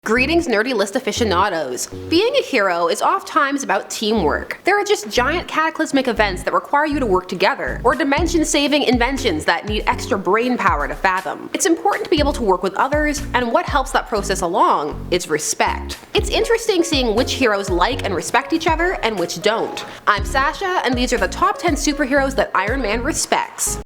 Greetings, nerdy list aficionados. Being a hero is oftentimes about teamwork. There are just giant cataclysmic events that require you to work together, or dimension-saving inventions that need extra brain power to fathom. It's important to be able to work with others, and what helps that process along is respect. It's interesting seeing which heroes like and respect each other and which don't. I'm Sasha, and these are the top 10 superheroes that Iron Man respects.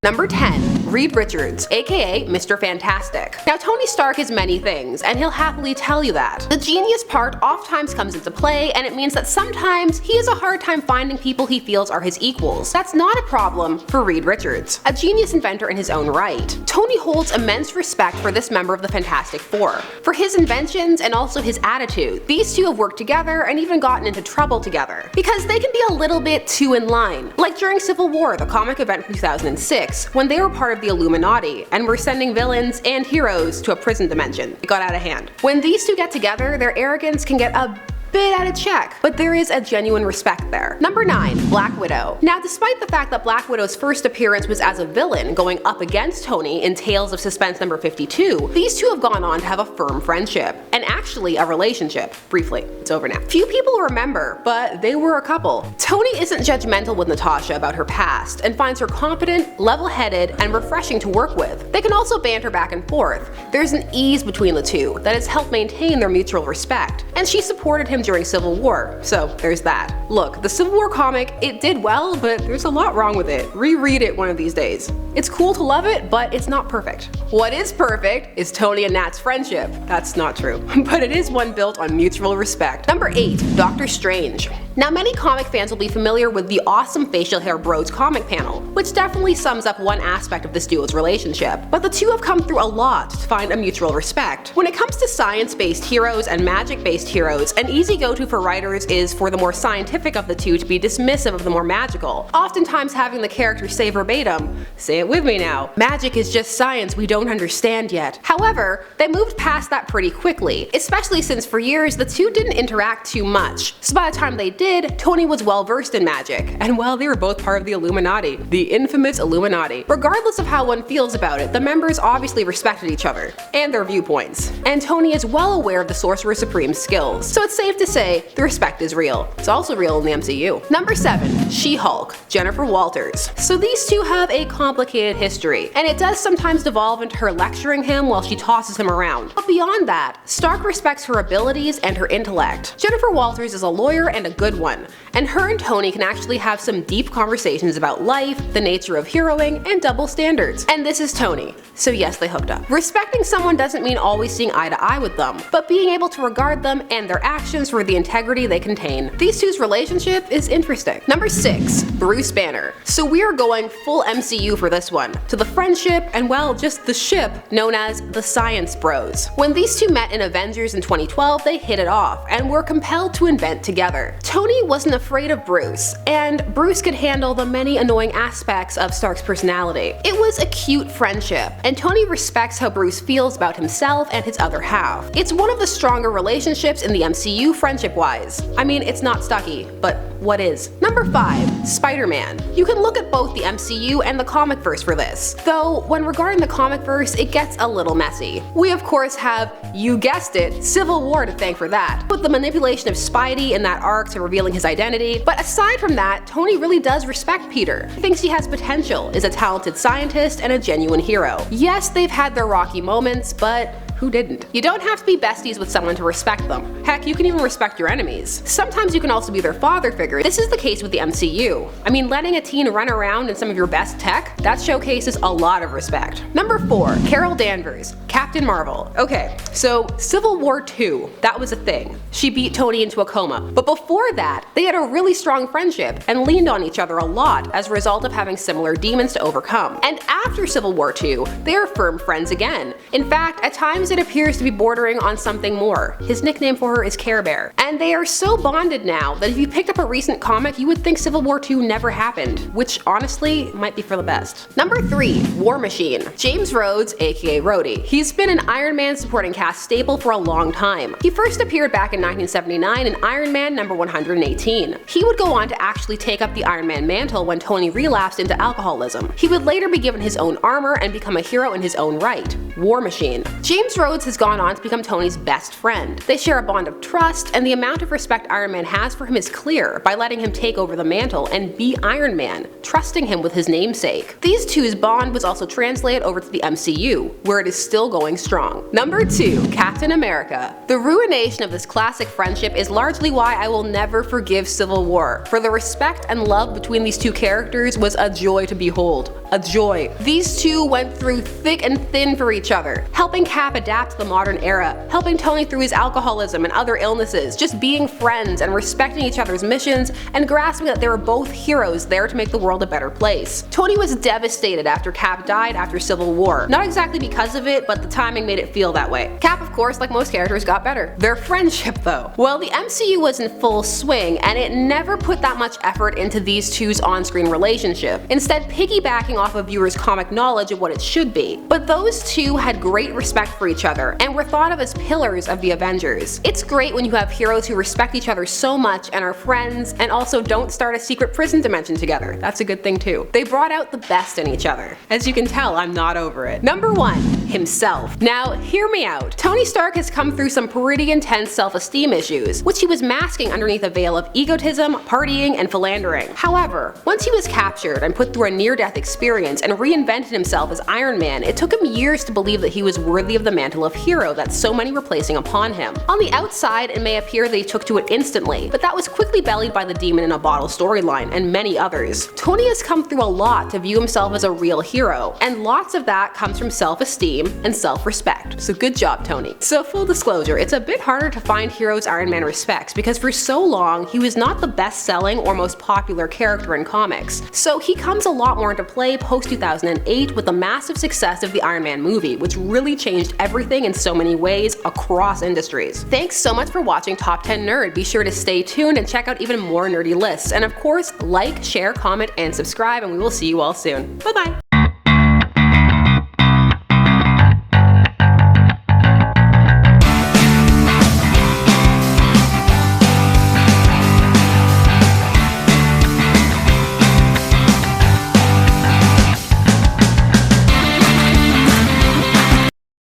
Number 10. Reed Richards, aka Mr. Fantastic. Now, Tony Stark is many things, and he'll happily tell you that. The genius part oftentimes comes into play, and it means that sometimes he has a hard time finding people he feels are his equals. That's not a problem for Reed Richards, a genius inventor in his own right. Tony holds immense respect for this member of the Fantastic Four, for his inventions and also his attitude. These two have worked together and even gotten into trouble together, because they can be a little bit too in line. Like during Civil War, the comic event from 2006, when they were part of the Illuminati and were sending villains and heroes to a prison dimension. It got out of hand. When these two get together, their arrogance can get a bit out of check, but there is a genuine respect there. Number 9. Black Widow. Now, despite the fact that Black Widow's first appearance was as a villain going up against Tony in Tales of Suspense number 52, these two have gone on to have a firm friendship, and actually a relationship. Briefly, it's over now. Few people remember, but they were a couple. Tony isn't judgmental with Natasha about her past, and finds her competent, level-headed, and refreshing to work with. They can also banter back and forth. There's an ease between the two that has helped maintain their mutual respect, and she supported him during Civil War, so there's that. Look, the Civil War comic, it did well, but there's a lot wrong with it. Reread it one of these days. It's cool to love it, but it's not perfect. What is perfect is Tony and Nat's friendship. That's not true, but it is one built on mutual respect. Number 8. Doctor Strange. Now, many comic fans will be familiar with the awesome facial hair bros comic panel, which definitely sums up one aspect of this duo's relationship, but the two have come through a lot to find a mutual respect. When it comes to science-based heroes and magic-based heroes, an easy go-to for writers is for the more scientific of the two to be dismissive of the more magical, oftentimes having the character say verbatim, say it with me now, magic is just science we don't understand yet. However, they moved past that pretty quickly, especially since for years the two didn't interact too much, so by the time they did, Tony was well versed in magic, and well, they were both part of the Illuminati, the infamous Illuminati. Regardless of how one feels about it, the members obviously respected each other, and their viewpoints, and Tony is well aware of the Sorcerer Supreme's skills, so it's safe to say the respect is real. It's also real in the MCU. Number 7. She-Hulk, Jennifer Walters. So these two have a complicated history, and it does sometimes devolve into her lecturing him while she tosses him around. But beyond that, Stark respects her abilities and her intellect. Jennifer Walters is a lawyer and a good one, and her and Tony can actually have some deep conversations about life, the nature of heroing, and double standards. And this is Tony, so yes, they hooked up. Respecting someone doesn't mean always seeing eye to eye with them, but being able to regard them and their actions for the integrity they contain. These two's relationship is interesting. Number 6. Bruce Banner. So we are going full MCU for this one, to the friendship and, well, just the ship known as the Science Bros. When these two met in Avengers in 2012, they hit it off and were compelled to invent together. Tony wasn't afraid of Bruce, and Bruce could handle the many annoying aspects of Stark's personality. It was a cute friendship, and Tony respects how Bruce feels about himself and his other half. It's one of the stronger relationships in the MCU friendship-wise. I mean, it's not Stucky, but what is? Number 5. Spider-Man. You can look at both the MCU and the comic verse for this, though when regarding the comic verse, it gets a little messy. We of course have, you guessed it, Civil War to thank for that, with the manipulation of Spidey in that arc to revealing his identity. But aside from that, Tony really does respect Peter. He thinks he has potential, is a talented scientist, and a genuine hero. Yes, they've had their rocky moments, but who didn't? You don't have to be besties with someone to respect them. Heck, you can even respect your enemies. Sometimes you can also be their father figure. This is the case with the MCU. I mean, letting a teen run around in some of your best tech, that showcases a lot of respect. Number 4. Carol Danvers, Captain Marvel. Okay, so Civil War II, that was a thing. She beat Tony into a coma. But before that, they had a really strong friendship and leaned on each other a lot as a result of having similar demons to overcome. And after Civil War II, they are firm friends again. In fact, at times it appears to be bordering on something more. His nickname for her is Care Bear. And they are so bonded now that if you picked up a recent comic, you would think Civil War II never happened, which honestly might be for the best. Number 3. War Machine. James Rhodes, aka Rhodey. He's been an Iron Man supporting cast staple for a long time. He first appeared back in 1979 in Iron Man number 118. He would go on to actually take up the Iron Man mantle when Tony relapsed into alcoholism. He would later be given his own armor and become a hero in his own right. War Machine. James Rhodes has gone on to become Tony's best friend. They share a bond of trust, and the amount of respect Iron Man has for him is clear by letting him take over the mantle and be Iron Man, trusting him with his namesake. These two's bond was also translated over to the MCU, where it is still going strong. Number 2. Captain America. The ruination of this classic friendship is largely why I will never forgive Civil War, for the respect and love between these two characters was a joy to behold. A joy. These two went through thick and thin for each other, helping Cap adapt to the modern era, helping Tony through his alcoholism and other illnesses, just being friends and respecting each other's missions and grasping that they were both heroes there to make the world a better place. Tony was devastated after Cap died after Civil War. Not exactly because of it, but the timing made it feel that way. Cap, of course, like most characters, got better. Their friendship, though. Well, the MCU was in full swing, and it never put that much effort into these two's on-screen relationship, instead piggybacking off of viewers' comic knowledge of what it should be. But those two had great respect for each other, and were thought of as pillars of the Avengers. It's great when you have heroes who respect each other so much and are friends, and also don't start a secret prison dimension together. That's a good thing too. They brought out the best in each other. As you can tell, I'm not over it. Number 1. Himself. Now, hear me out. Tony Stark has come through some pretty intense self-esteem issues, which he was masking underneath a veil of egotism, partying, and philandering. However, once he was captured and put through a near-death experience and reinvented himself as Iron Man, it took him years to believe that he was worthy of the mantle of hero that so many were placing upon him. On the outside, it may appear that he took to it instantly, but that was quickly bellied by the demon in a bottle storyline and many others. Tony has come through a lot to view himself as a real hero, and lots of that comes from self-esteem and self-respect. So good job, Tony. So full disclosure, it's a bit harder to find heroes Iron Man respects because for so long he was not the best-selling or most popular character in comics. So he comes a lot more into play post-2008 with the massive success of the Iron Man movie, which really changed everything in so many ways across industries. Thanks so much for watching Top 10 Nerd. Be sure to stay tuned and check out even more nerdy lists. And of course, like, share, comment, and subscribe, and we will see you all soon. Bye bye!